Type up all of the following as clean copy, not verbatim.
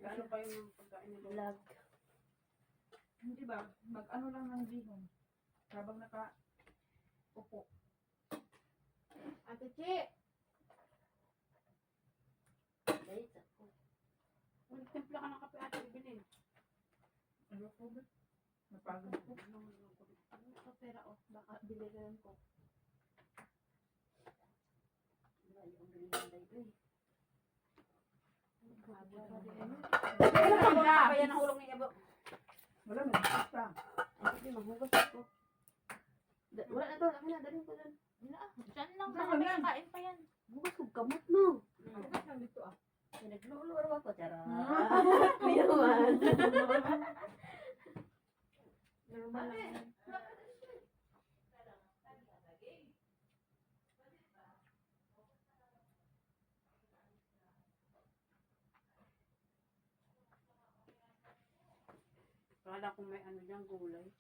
Ano pa yung pagkain nila? Vlog. Hindi ba? Mag-ano lang ng bihon. Habang upo. Ate Chi! Dahil ako. Magtimpla ka ng kape ate, ibinin. Ano po ba? Napagod po. Ito pera off. Baka biliran ko. Wala yung biliran tayo eh. Kaya nahulong niya ba? Wala, may basta. Ay, mahugas ako. Wala na to. Dami na. Dali ko doon. Diyan lang, Saan baka may yan? kain pa yan. Hugas ko kamot mo. Hugas lang dito ah. Nagluluro ako. Tara. Mayroon. Normal lang yan. Kala kung may ano dyan, gulay.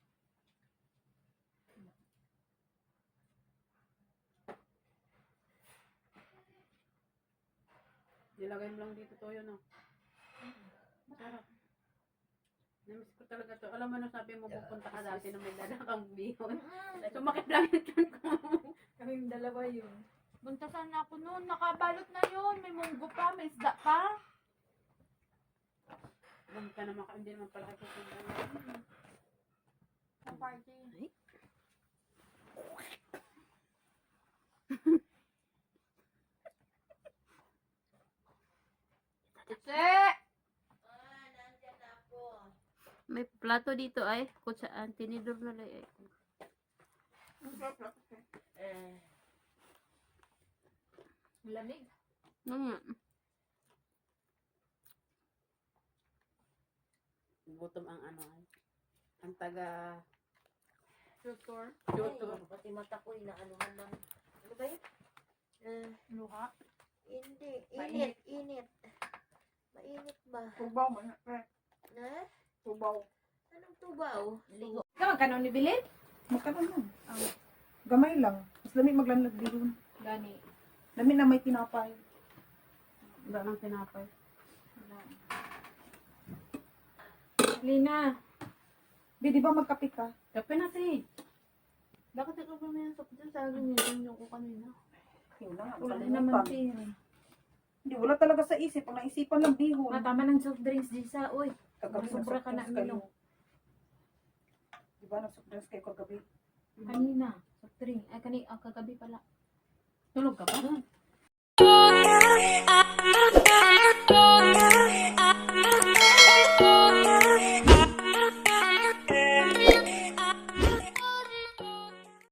Nilagay mo lang dito toyo, no? Sarap. Namiss ko talaga to. Alam mo na sabi mo pupunta ka dati na may dadakang bihon. Sumakit lang yung tiyan ko. Kaming dalawa yun. Punta sana ako noon. Nakabalot na yun. May munggo pa, may isda pa. Alam ka naman, hindi naman pala kayo pupunta. Sa party. May plato dito ay. Kutsaan, tinidor na lang ay. Lamig. Gutom ang ano ay. Ang taga Tutor. Tutor. Pati mata ko inaanuhan ng... Ano ba yun? Luha. Hindi. Mainit. Init. Mainit ba? Tubaw mo na. Na? Tubaw. Anong tubaw? Ligo. Kaman ka ni bilin? Magkaroon nun. Gamay lang. Mas lamig maglamlag bihon. Gani. Lamig na may tinapay. Wala nang tinapay. Lina. Di ba magkape ka? Kape na si. Bakit ikaw pa may soft dyan sa akin yun yung ko kanina? Yun lang. Wala Kalimutan. naman din. Hindi, wala talaga sa isip. Ang naisipan lang bihon. Matama ng soft drinks di sa, uy. Kagabi sobra ka na nag-soft drinks uminom. kayo. Di ba nag-soft drinks kayo kagabi? Kanina. Soft drink. Ay, kagabi pala. Tulog ka pa? Oh,